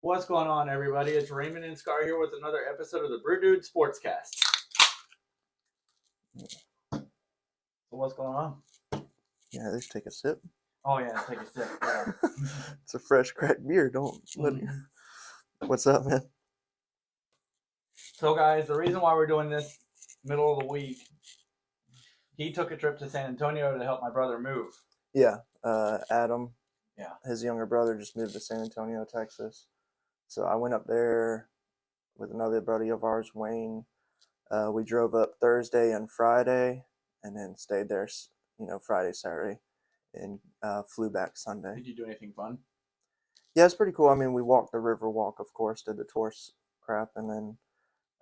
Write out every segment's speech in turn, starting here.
What's going on, everybody? It's Raymond and Scar here with another episode of the Brew Sportscast. So what's going on? Yeah, let's take a sip. Oh yeah, take a sip. Yeah. It's a fresh cracked beer. Don't let me. What's up, man? So guys, the reason why we're doing this middle of the week, he took a trip to San Antonio to help my brother move. Yeah, Adam. Yeah. His younger brother just moved to San Antonio, Texas. So I went up there with another buddy of ours, Wayne. We drove up Thursday and Friday, and then stayed there, Friday, Saturday, and flew back Sunday. Did you do anything fun? Yeah, it's pretty cool. I mean, we walked the river walk, of course, did the tourist crap, and then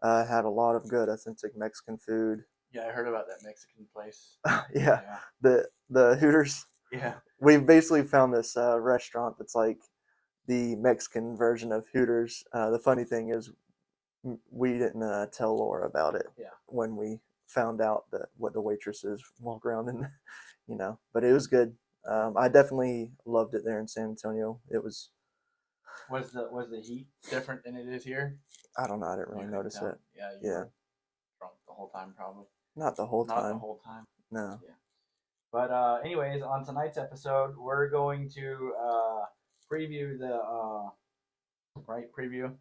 had a lot of good, authentic Mexican food. Yeah, I heard about that Mexican place. Yeah, the Hooters. Yeah. We basically found this restaurant that's like the Mexican version of Hooters. The funny thing is, we didn't tell Laura about it. Yeah. When we found out that what the waitresses walk around in, but it was good. I definitely loved it there in San Antonio. It was. Was the heat different than it is here? I don't know. I didn't really notice it. Yeah. Yeah. Drunk the whole time, probably. Not the whole time. Not the whole time. No. Yeah. But anyways, on tonight's episode, we're going to preview the preview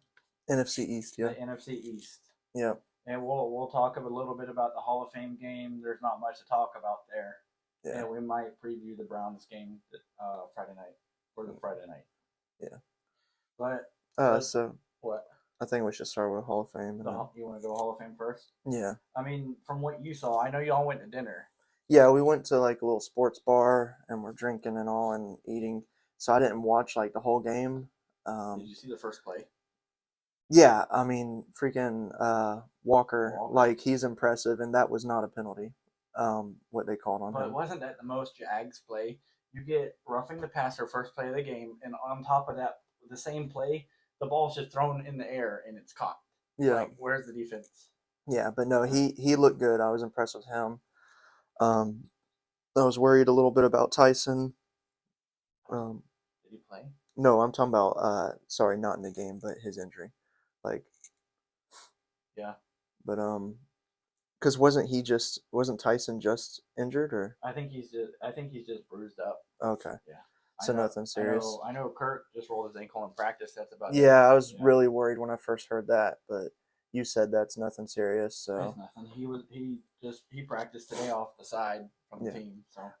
NFC East, yeah. The NFC East. Yeah. And we'll talk a little bit about the Hall of Fame game. There's not much to talk about there. Yeah. And we might preview the Browns game Friday night for the Friday night. Yeah. But so what? I think we should start with Hall of Fame. You want to go Hall of Fame first? Yeah. I mean, from what you saw, I know y'all went to dinner. Yeah, we went to like a little sports bar and we're drinking and all and eating. So I didn't watch like the whole game. Did you see the first play? Yeah, I mean, freaking Walker, like he's impressive, and that was not a penalty. What they called on him. But wasn't that the most Jags play? You get roughing the passer first play of the game, and on top of that, the same play, the ball's just thrown in the air and it's caught. Yeah. Like, where's the defense? Yeah, but no, he looked good. I was impressed with him. I was worried a little bit about Tyson. Did he play? No, I'm talking about sorry, not in the game, but his injury. Like, yeah. But because wasn't Tyson just injured, or? I think he's just bruised up. Okay. Yeah. So nothing serious. I know Kirk just rolled his ankle in practice. That's about it. Yeah, I was really worried when I first heard that, but you said that's nothing serious. So it's nothing. He practiced today off the side from the team. So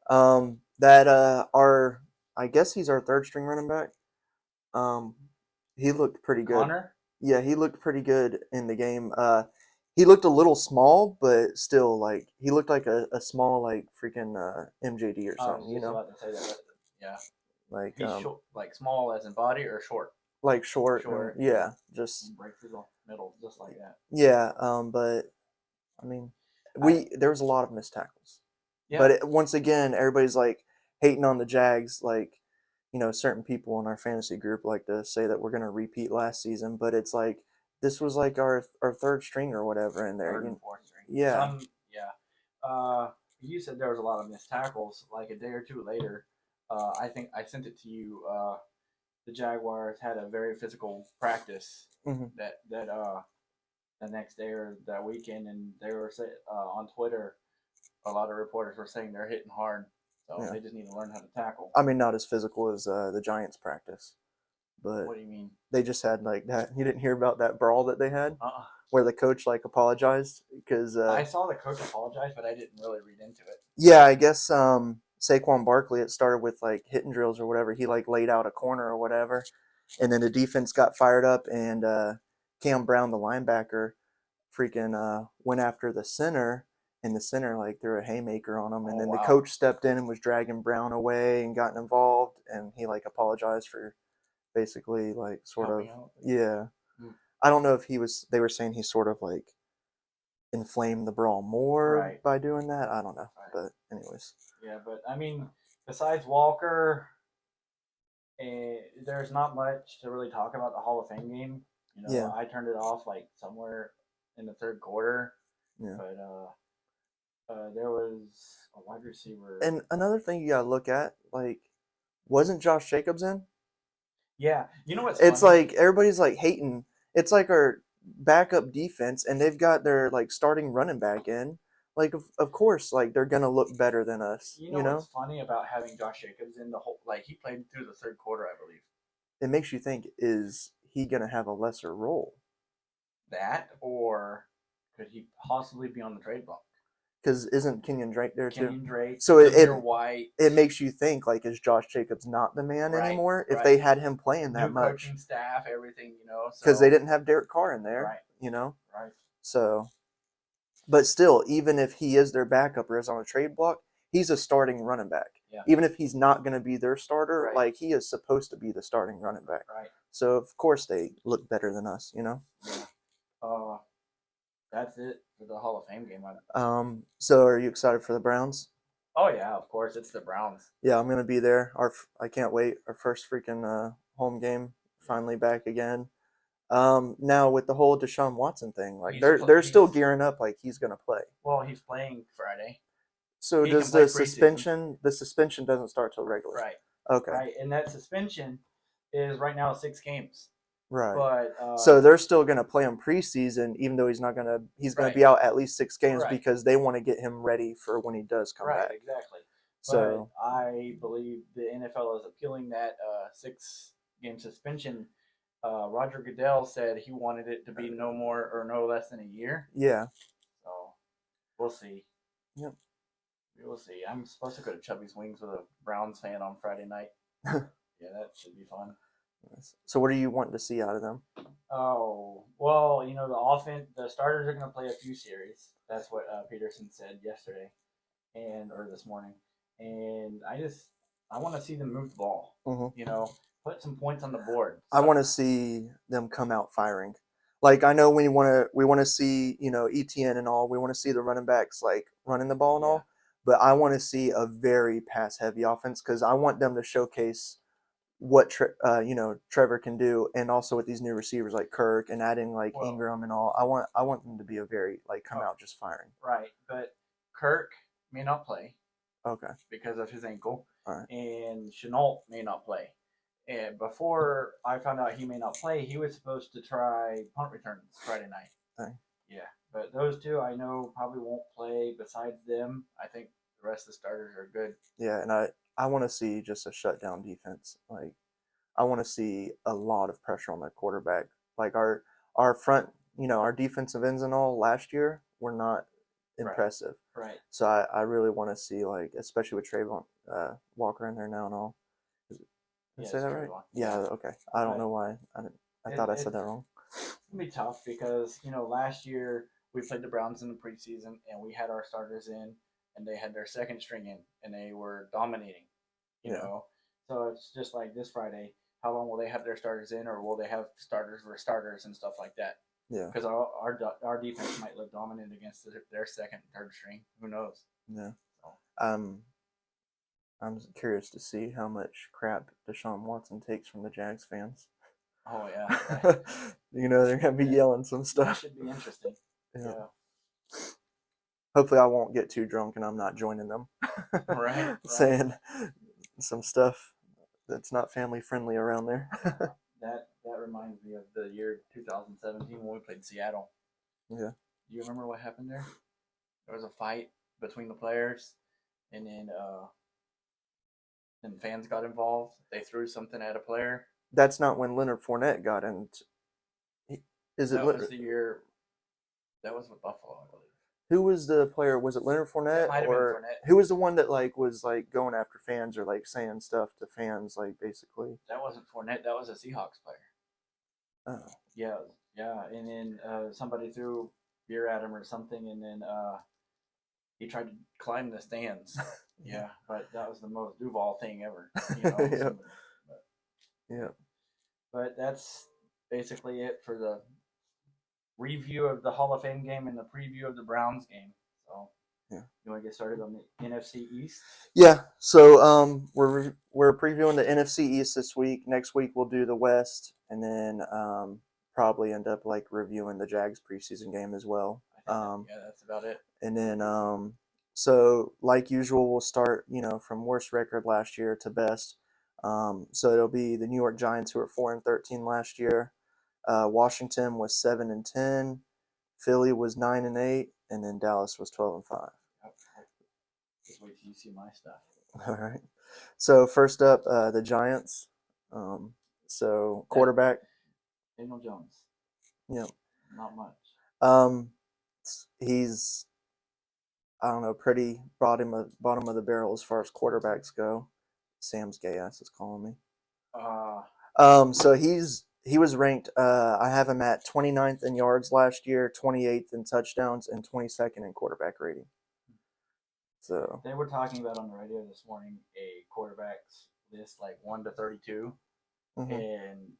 I guess he's our third string running back. He looked pretty good. Connor? Yeah, he looked pretty good in the game. He looked a little small, but still, like, he looked like a small, like, freaking MJD or something, I was about to say that. Yeah. Like, he's short, like small as in body, or short? Like short. Yeah, just break through the middle, just like that. Yeah, but I mean, there was a lot of missed tackles. Yeah. But once again, everybody's like hating on the Jags, like, certain people in our fantasy group like to say that we're going to repeat last season, but it's like this was like our third string or whatever in there. Third and fourth string. Yeah. You said there was a lot of missed tackles. Like a day or two later, I think I sent it to you. The Jaguars had a very physical practice that the next day or that weekend, and they were on Twitter. A lot of reporters were saying they're hitting hard. So they just need to learn how to tackle. I mean, not as physical as the Giants practice, but what do you mean? They just had like that. You didn't hear about that brawl that they had, where the coach like apologized because I saw the coach apologize, but I didn't really read into it. Yeah, I guess Saquon Barkley. It started with like hitting drills or whatever. He like laid out a corner or whatever, and then the defense got fired up, and Cam Brown, the linebacker, freaking went after the center. And the center like threw a haymaker on him, and then the coach stepped in and was dragging Brown away and got involved, and he like apologized for basically like sort of yeah. I don't know if they were saying he sort of like inflamed the brawl more by doing that. I don't know, but anyways. Yeah, but I mean, besides Walker, there's not much to really talk about the Hall of Fame game. I turned it off like somewhere in the third quarter. Yeah, but there was a wide receiver. And another thing you gotta look at, like, wasn't Josh Jacobs in? Yeah, you know what's It's funny? like everybody's like hating. It's like our backup defense, and they've got their like starting running back in. Like of course, like they're gonna look better than us. You You know what's know, funny about having Josh Jacobs in the whole, like, he played through the third quarter, I believe. it makes you think: is he gonna have a lesser role? That, or could he possibly be on the trade block? Because isn't Kenyon Drake there too? Kenyon Drake, So Zamir White, it makes you think like, is Josh Jacobs not the man right, anymore? If they right. had him playing that New much, coaching staff, everything, because they so, didn't have Derek Carr in there, right, you know. right. So, but still, even if he is their backup or is on a trade block, he's a starting running back. Yeah. Even if he's not going to be their starter, Right. like he is supposed to be the starting running back. Right. So of course they look better than us, you know. Yeah. That's it for the Hall of Fame game. So are you excited for the Browns? Oh yeah, of course, it's the Browns. Yeah, I'm gonna be there. I can't wait. Our first freaking home game, finally back again. Now with the whole Deshaun Watson thing, like they're still gearing up, like he's gonna play. Well, he's playing Friday. So He does can play the preseason. suspension doesn't start till regular? Right. Okay. Right, and that suspension is right now 6 games. Right. But So they're still gonna play him preseason, even though he's gonna right. be out at least 6 games Right. because they want to get him ready for when he does come Right, back. exactly. So But I believe the NFL is appealing that 6-game suspension. Roger Goodell said he wanted it to be no more or no less than a year. yeah. So we'll see. Yep. We'll see. I'm supposed to go to Chubby's Wings with a Browns fan on Friday night. Yeah, that should be fun. So what are you wanting to see out of them? Oh, well, the starters are going to play a few series. That's what Peterson said yesterday or this morning. And I want to see them move the ball. Mm-hmm. Put some points on the board. I want to see them come out firing. Like I know we want to see ETN and all. We want to see the running backs like running the ball and all. But I want to see a very pass heavy offense because I want them to showcase what Trevor can do, and also with these new receivers like Kirk and adding like Ingram and all. I want them to be a very come out just firing. Right, but Kirk may not play. Okay. Because of his ankle. All right. And Chenault may not play. And before I found out he may not play, he was supposed to try punt returns Friday night. Okay. Yeah, but those two I know probably won't play. Besides them, I think the rest of the starters are good. Yeah, and I want to see just a shutdown defense. Like I want to see a lot of pressure on the quarterback. Like our front, our defensive ends and all last year were not impressive. Right. So I really want to see like, especially with Trayvon Walker in there now and all. Did I say that right? Yeah. Okay. I don't know why I thought I said that wrong. It's gonna be tough because last year we played the Browns in the preseason and we had our starters in and they had their second string in and they were dominating. You know, so it's just like this Friday. How long will they have their starters in, or will they have starters for starters and stuff like that? Yeah. Because our defense might look dominant against their second and third string. Who knows? Yeah. I'm curious to see how much crap Deshaun Watson takes from the Jags fans. Oh yeah. They're gonna be yelling some stuff. That should be interesting. Yeah. Hopefully, I won't get too drunk and I'm not joining them. Right. Saying some stuff that's not family friendly around there. That reminds me of the year 2017 when we played Seattle. Yeah. Do you remember what happened there? There was a fight between the players, and then fans got involved. They threw something at a player. That's not when Leonard Fournette got in. That was the year. That was with Buffalo, I believe. Who was the player? Was it Leonard Fournette? It might have been Fournette. Who was the one that was going after fans or like saying stuff to fans, like basically? That wasn't Fournette. That was a Seahawks player. Oh. Yeah. And then somebody threw beer at him or something, and then he tried to climb the stands. Yeah, but that was the most Duval thing ever. Yeah. But that's basically it for the review of the Hall of Fame game and the preview of the Browns game. So, you want to get started on the NFC East? Yeah. So, we're previewing the NFC East this week. Next week we'll do the West, and then probably end up like reviewing the Jags preseason game as well. That's about it. And then so like usual, we'll start from worst record last year to best. So it'll be the New York Giants, who were 4-13 last year. Washington was 7-10. Philly was 9-8, and then Dallas was 12-5. Just wait till you see my stuff. All right. So first up, the Giants. So quarterback. Daniel Jones. Yeah. Not much. He's, I don't know, pretty bottom of the barrel as far as quarterbacks go. Sam's gay ass is calling me. So he was ranked. I have him at 29th in yards last year, 28th in touchdowns, and 22nd in quarterback rating. So they were talking about on the radio this morning a quarterback's list like 1 to 32, and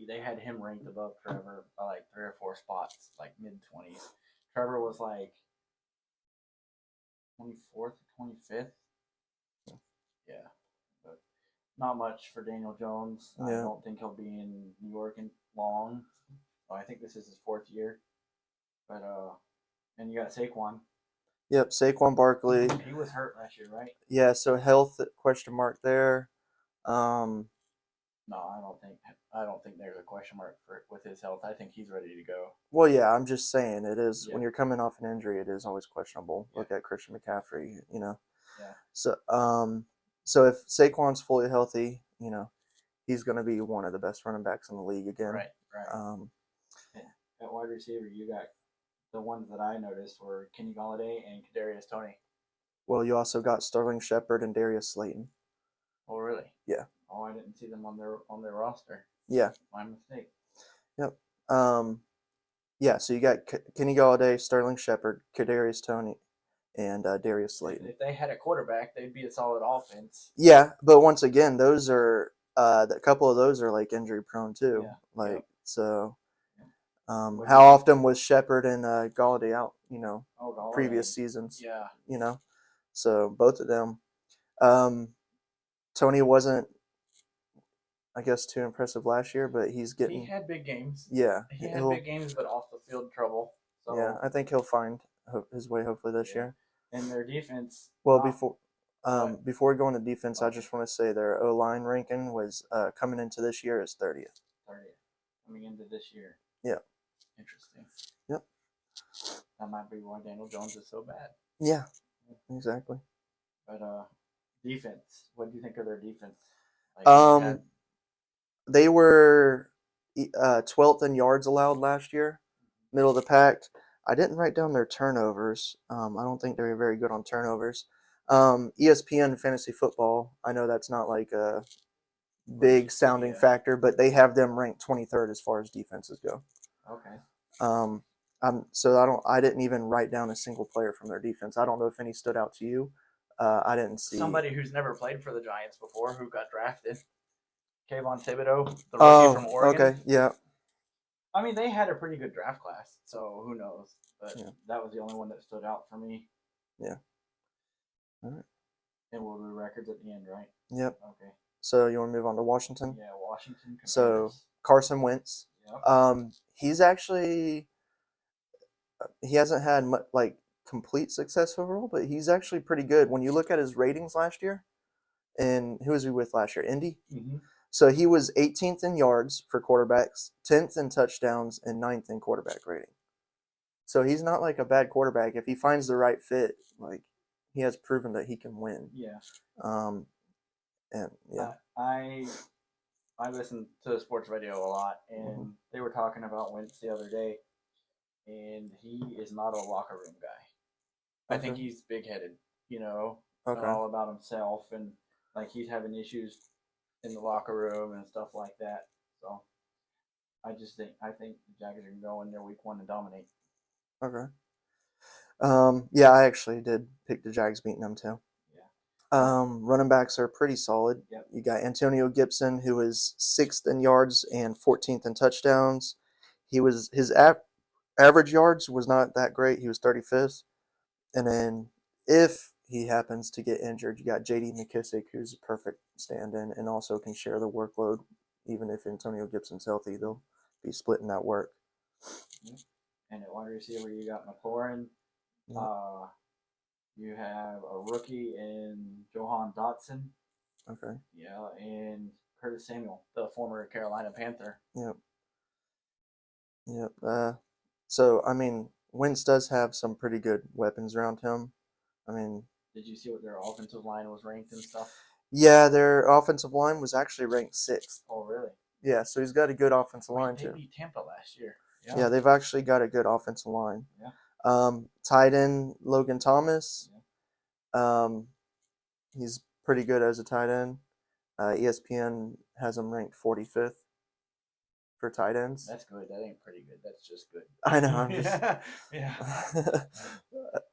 they had him ranked above Trevor by like 3 or 4 spots, like mid-20s. Trevor was like 24th, 25th. Yeah, but not much for Daniel Jones. Yeah. I don't think he'll be in New York long. I think this is his 4th year. But and you got Saquon. Yep, Saquon Barkley. He was hurt last year, right? Yeah, so health question mark there. No, I don't think there's a question mark with his health. I think he's ready to go. Well, yeah, I'm just saying it is when you're coming off an injury, it is always questionable. Yeah. Look at Christian McCaffrey, Yeah. So if Saquon's fully healthy, he's going to be one of the best running backs in the league again. Right. At wide receiver, you got the ones that I noticed were Kenny Golladay and Kadarius Toney. Well, you also got Sterling Shepard and Darius Slayton. Oh, really? Yeah. Oh, I didn't see them on their roster. Yeah. My mistake. Yep. Yeah. So you got Kenny Golladay, Sterling Shepard, Kadarius Toney, and Darius Slayton. If they had a quarterback, they'd be a solid offense. Yeah, but once again, those are a couple of those are like injury prone too. Yeah. So. How often was Shepard and Golladay out? Previous seasons. Yeah. So both of them. Toney wasn't, I guess, too impressive last year, but he had big games. Yeah, he had big games, but off the field trouble. So. Yeah, I think he'll find his way hopefully this year. And their defense. Well, before we go into defense, I just want to say their O-line ranking was coming into this year is 30th. 30th, coming into this year. Yeah. Interesting. Yep. That might be why Daniel Jones is so bad. Yeah, exactly. But defense. What do you think of their defense? They were 12th in yards allowed last year, middle of the pack. I didn't write down their turnovers. I don't think they were very good on turnovers. ESPN Fantasy Football, I know that's not like a big sounding factor, but they have them ranked 23rd as far as defenses go. Okay. I didn't even write down a single player from their defense. I don't know if any stood out to you. I didn't see somebody who's never played for the Giants before who got drafted. Kayvon Thibodeau, the rookie from Oregon. Okay, yeah. I mean, they had a pretty good draft class, so who knows? But that was the only one that stood out for me. Yeah. All right. And we'll do records at the end, right? Yep. Okay. So you want to move on to Washington? Yeah, Washington. So Carson Wentz. Yep. He's actually he hasn't had complete success overall, but he's actually pretty good. When you look at his ratings last year, and who was he with last year? Indy. Mm-hmm. So he was 18th in yards for quarterbacks, 10th in touchdowns, and 9th in quarterback rating. So he's not like a bad quarterback. If he finds the right fit, he has proven that he can win. Yeah. And yeah. I listen to sports radio a lot, and they were talking about Wentz the other day, and he is not a locker room guy. I think he's big-headed, all about himself, and he's having issues in the locker room and stuff like that. So I think the Jaguars are going to go in there week 1 and dominate. Okay. Yeah, I actually did pick the Jags beating them too. Yeah. Running backs are pretty solid. Yep. You got Antonio Gibson, who is 6th in yards and 14th in touchdowns. His average yards was not that great. He was 35th. And then if he happens to get injured, you got J.D. McKissick, who's a perfect stand-in and also can share the workload. Even if Antonio Gibson's healthy, they'll be splitting that work. And at wide receiver, you got McLaurin. You have a rookie in Johan Dotson. Okay. Yeah, and Curtis Samuel, the former Carolina Panther. Yep. Yep. So I mean, Wentz does have some pretty good weapons around him. I mean, Did you see what their offensive line was ranked and stuff? yeah, their offensive line was actually ranked 6th. Oh, really? Yeah, so he's got a good offensive line They too. beat Tampa last year. Yeah, they've actually got a good offensive line. Yeah. Tight end Logan Thomas. Yeah. He's pretty good as a tight end. ESPN has him ranked 45th for tight ends. That's good. That ain't pretty good. That's just good. I know. I'm just. Yeah.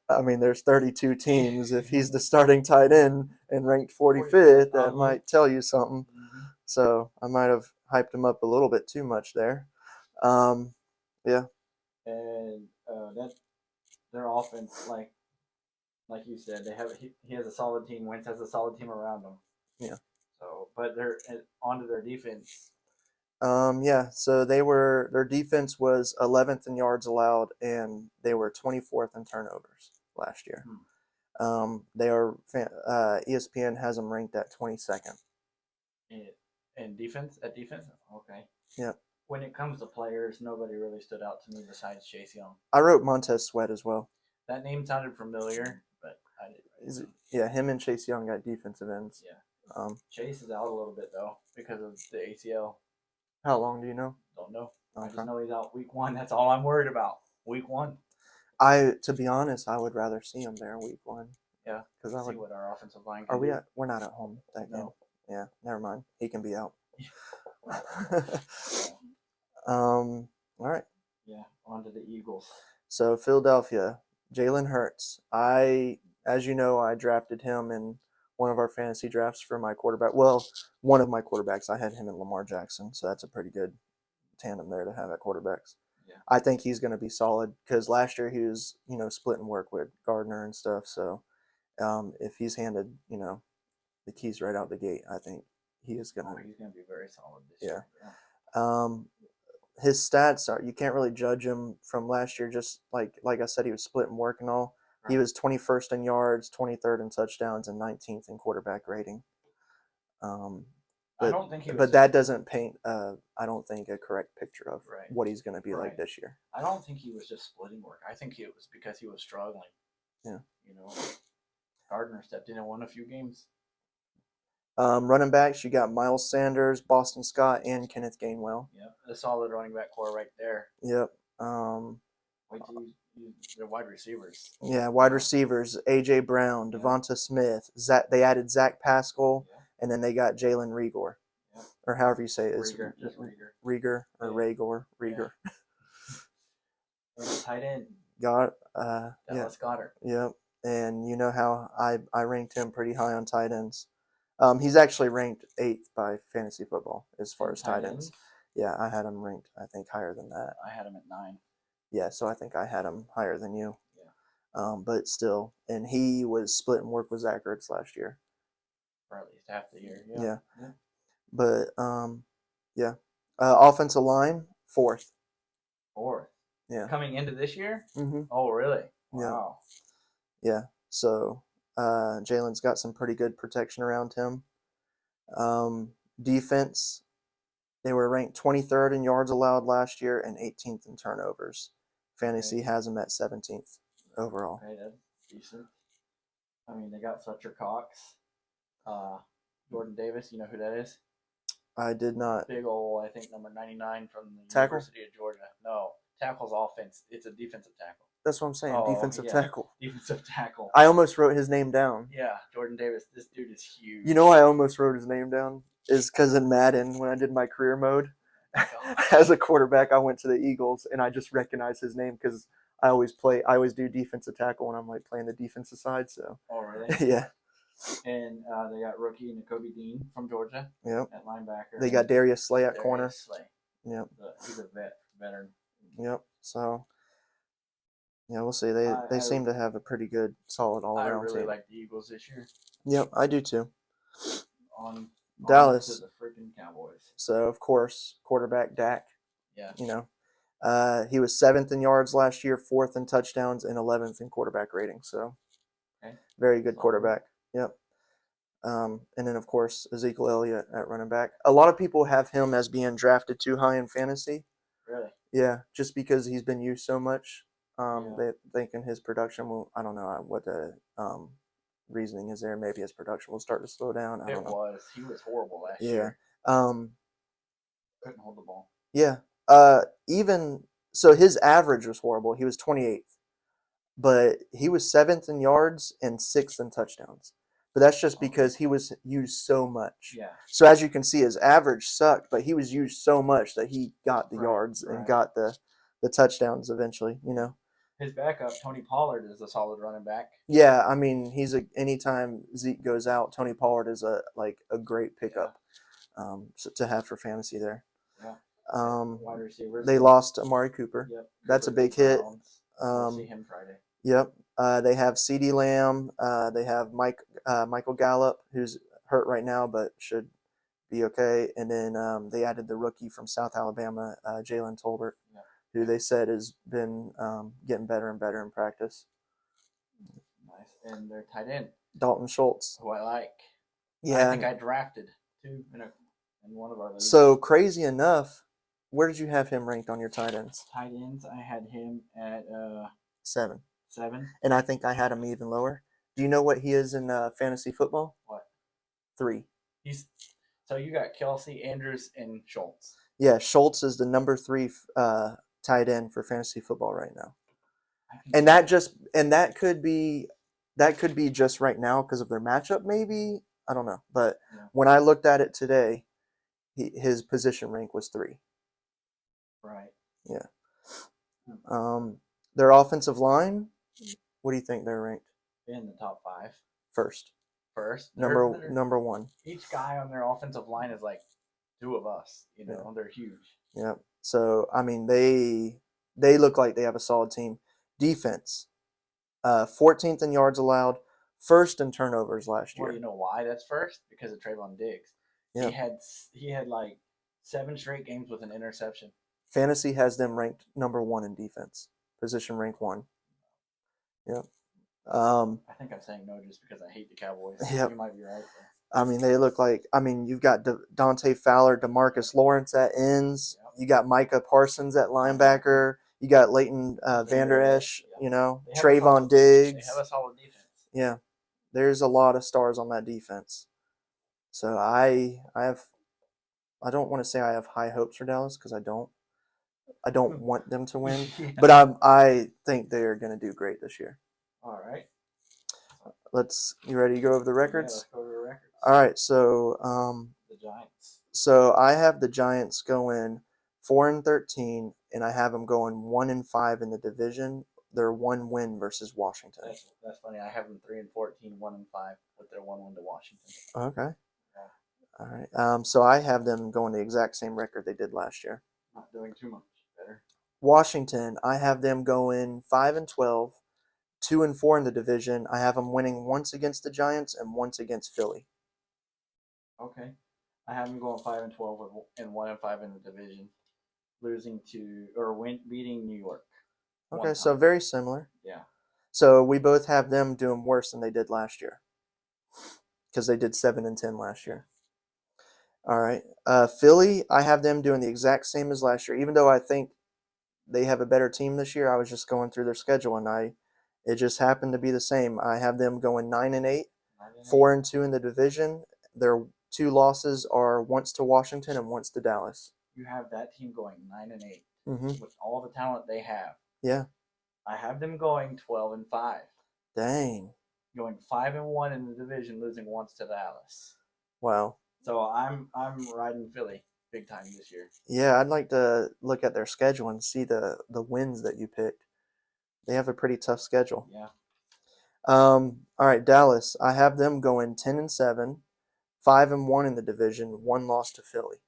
I mean, there's 32 teams. If he's the starting tight end and ranked 45th, that might tell you something. Mm-hmm. So I might have hyped him up a little bit too much there. Yeah. And that their offense, like you said, he has a solid team. Wentz has a solid team around him. Yeah. So, but they're onto their defense. Yeah. So their defense was 11th in yards allowed, and they were 24th in turnovers last year. They are ESPN has them ranked at 22nd. And defense okay. Yeah. When it comes to players, nobody really stood out to me besides Chase Young. I wrote Montez Sweat as well. That name sounded familiar, but I didn't. Yeah, him and Chase Young got defensive ends. Yeah. Chase is out a little bit though because of the ACL. How long do you know? Don't know. Okay. I just know he's out week 1. That's all I'm worried about. Week 1. To be honest, I would rather see him there week 1. Yeah, because see what our offensive line can do. We're not at home that game. Yeah, never mind. He can be out. All right. Yeah, on to the Eagles. So Philadelphia, Jalen Hurts. As you know, I drafted him in one of our fantasy drafts for my quarterback. Well, one of my quarterbacks. I had him and Lamar Jackson, so that's a pretty good tandem there to have at quarterbacks. Yeah. I think he's going to be solid because last year he was, splitting work with Gardner and stuff. So if he's handed, the keys right out the gate, I think he is going to. He's going to be very solid this year. Yeah. His stats you can't really judge him from last year. Just like I said, he was splitting work and all. Right. He was 21st in yards, 23rd in touchdowns, and 19th in quarterback rating. I don't think he was. But that doesn't paint, I don't think, a correct picture of right. what he's going to be like this year. I don't think he was just splitting work. I think it was because he was struggling. Yeah. Gardner stepped in and won a few games. Running backs, you got Miles Sanders, Boston Scott, and Kenneth Gainwell. Yep, a solid running back core right there. Yep. Wait till you the wide receivers. Yeah, wide receivers, A.J. Brown, Devonta Smith. They added Zach Pascal, and then they got Jalen Reagor. Yep. Or however you say it. Rieger, just Rieger. Rieger or Ragor. Rieger. Yeah. And tight end. Dallas Goedert. Yep. And you know how I ranked him pretty high on tight ends. He's actually ranked 8th by Fantasy Football as far as tight ends. Yeah, I had him ranked, I think, higher than that. I had him at 9. Yeah, so I think I had him higher than you. Yeah. But still, and he was splitting work with Zach Ertz last year. For at least half the year. Yeah. But yeah, offensive line 4th. 4th. Yeah. Coming into this year? Mm-hmm. Oh, really? Wow. Yeah. So Jalen's got some pretty good protection around him. Defense, they were ranked 23rd in yards allowed last year and 18th in turnovers. Fantasy has them at 17th overall. Okay, that's decent. I mean, they got Fletcher Cox, Jordan Davis. You know who that is? I did not. Big ol', I think, number 99 from the tackle? University of Georgia. No, tackle's offense. It's a defensive tackle. That's what I'm saying. Defensive tackle. Defensive tackle. I almost wrote his name down. Yeah, Jordan Davis. This dude is huge. You know why I almost wrote his name down? Is because in Madden, when I did my career mode, as a quarterback, I went to the Eagles, and I just recognized his name because I always do defensive tackle when I'm like playing the defensive side. So. Oh, really? Yeah. And they got rookie Nakobe Dean from Georgia. Yep. At linebacker. They got Darius Slay at corner. Slay. Yep. He's a veteran. Yep. So. Yeah, we'll see. They seem to have a pretty good, solid all-around team. I really like the Eagles this year. Yep, I do too. On Dallas. To the freaking Cowboys. So, of course, quarterback Dak. Yeah. He was 7th in yards last year, 4th in touchdowns, and 11th in quarterback rating. So, very good quarterback. Yep. And then, of course, Ezekiel Elliott at running back. A lot of people have him as being drafted too high in fantasy. Really? Yeah, just because he's been used so much. Yeah. They thinking his production will. I don't know what the reasoning is there. Maybe his production will start to slow down. I don't know. He was horrible last Yeah. year. Um, Couldn't hold the ball. yeah. Even so, his average was horrible. He was 28th, but he was 7th in yards and 6th in touchdowns. But that's just because he was used so much. Yeah. So as you can see, his average sucked, but he was used so much that he got the yards and got the touchdowns eventually. You know. His backup, Tony Pollard, is a solid running back. Yeah, I mean, anytime Zeke goes out, Tony Pollard is a great pickup to have for fantasy there. Yeah. Wide receivers. They lost Amari Cooper. Yep. That's a big hit. We'll see him Friday. Yep. They have CeeDee Lamb. They have Michael Gallup, who's hurt right now, but should be okay. And then they added the rookie from South Alabama, Jalen Tolbert, who they said has been getting better and better in practice. Nice. And their tight end, Dalton Schultz, who I like. Yeah. I think I drafted too in one of our leagues. So crazy enough, where did you have him ranked on your tight ends? Tight ends, I had him at 7. 7. And I think I had him even lower. Do you know what he is in fantasy football? What? 3. So you got Kelsey, Andrews, and Schultz. Yeah, Schultz is the number 3 tight end for fantasy football right now. And that could be just right now because of their matchup, maybe. I don't know. But when I looked at it today, his position rank was 3. Right. Yeah. Their offensive line, what do you think they're ranked? In the top 5. First. Number 1. Each guy on their offensive line is like 2 of us. You know, they're huge. Yeah. So I mean, they look like they have a solid team. Defense, 14th in yards allowed, 1st in turnovers last year. Well, you know why that's first? Because of Trayvon Diggs. Yeah. He had like 7 straight games with an interception. Fantasy has them ranked number 1 in defense, position rank 1. Yep. I think I'm saying no just because I hate the Cowboys. Yep. You might be right there. I mean, they look like. I mean, you've got Dante Fowler, DeMarcus Lawrence at ends. Yep. You got Micah Parsons at linebacker. You got Leighton Vander Esch. Yep. You know, Trayvon Diggs. They have a solid defense. Yeah, there's a lot of stars on that defense. So I don't want to say I have high hopes for Dallas because I don't. I don't want them to win, but I think they are going to do great this year. All right. You ready to go over the records? Yeah, let's go over the records. All right, so the Giants. So I have the Giants going 4-13, and I have them going 1-5 in the division. They're 1 win versus Washington. That's funny. I have them 3-14, 1-5, with their 1 win to Washington. Okay. Yeah. All right. So I have them going the exact same record they did last year. Not doing too much better. Washington, I have them going 5-12. 2-4 in the division. I have them winning once against the Giants and once against Philly. Okay. I have them going 5-12 and 1-5 in the division, beating New York. Okay, so very similar. Yeah. So we both have them doing worse than they did last year, because they did 7-10 last year. All right. Philly, I have them doing the exact same as last year, even though I think they have a better team this year. I was just going through their schedule, and it just happened to be the same. I have them going 9-8, 4-2 in the division. Their 2 losses are once to Washington and once to Dallas. You have that team going 9-8 with all the talent they have. Yeah. I have them going 12-5. Dang. Going 5-1 in the division, losing once to Dallas. Wow. So I'm riding Philly big time this year. Yeah, I'd like to look at their schedule and see the wins that you picked. They have a pretty tough schedule. Yeah. All right, Dallas. I have them going 10-7, 5-1 in the division, 1 loss to Philly.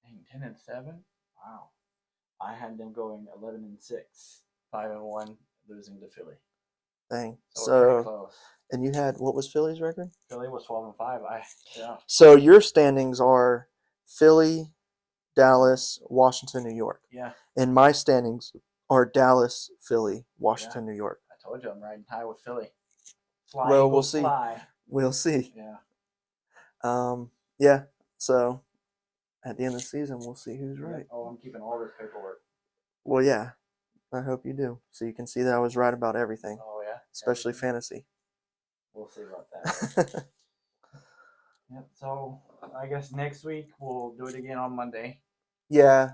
Dang, 10-7? Wow. I had them going 11-6, 5-1, losing to Philly. Dang. So pretty close. And you had, what was Philly's record? Philly was 12-5. Yeah. So your standings are Philly, Dallas, Washington, New York. Yeah. And my standings are Dallas, Philly, Washington, New York. I told you I'm riding high with Philly. Fly, well, we'll see. fly. We'll see. Yeah. Yeah. So at the end of the season, we'll see who's right. Oh, I'm keeping all this paperwork. Well, yeah. I hope you do, so you can see that I was right about everything. Oh yeah, especially everything? fantasy. We'll see about that. Yep. So I guess next week we'll do it again on Monday. Yeah.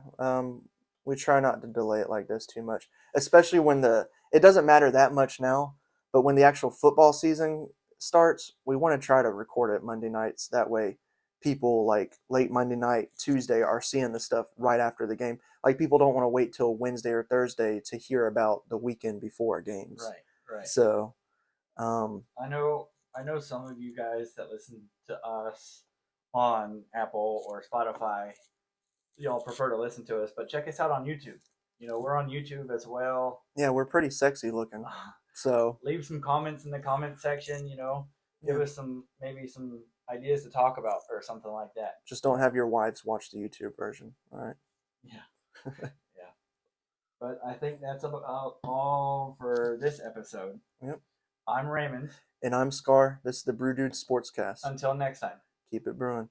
We try not to delay it like this too much, especially when it doesn't matter that much now, but when the actual football season starts, we want to try to record it Monday nights. That way, people like late Monday night, Tuesday are seeing the stuff right after the game. Like people don't want to wait till Wednesday or Thursday to hear about the weekend before games. Right. Right. So, I know some of you guys that listen to us on Apple or Spotify, y'all prefer to listen to us, but check us out on YouTube. We're on YouTube as well. Yeah, we're pretty sexy looking. So leave some comments in the comment section. Give us maybe some ideas to talk about or something like that. Just don't have your wives watch the YouTube version. All right. Yeah. Yeah. But I think that's about all for this episode. Yep. I'm Raymond. And I'm Scar. This is the Brew Dude Sportscast. Until next time. Keep it brewing.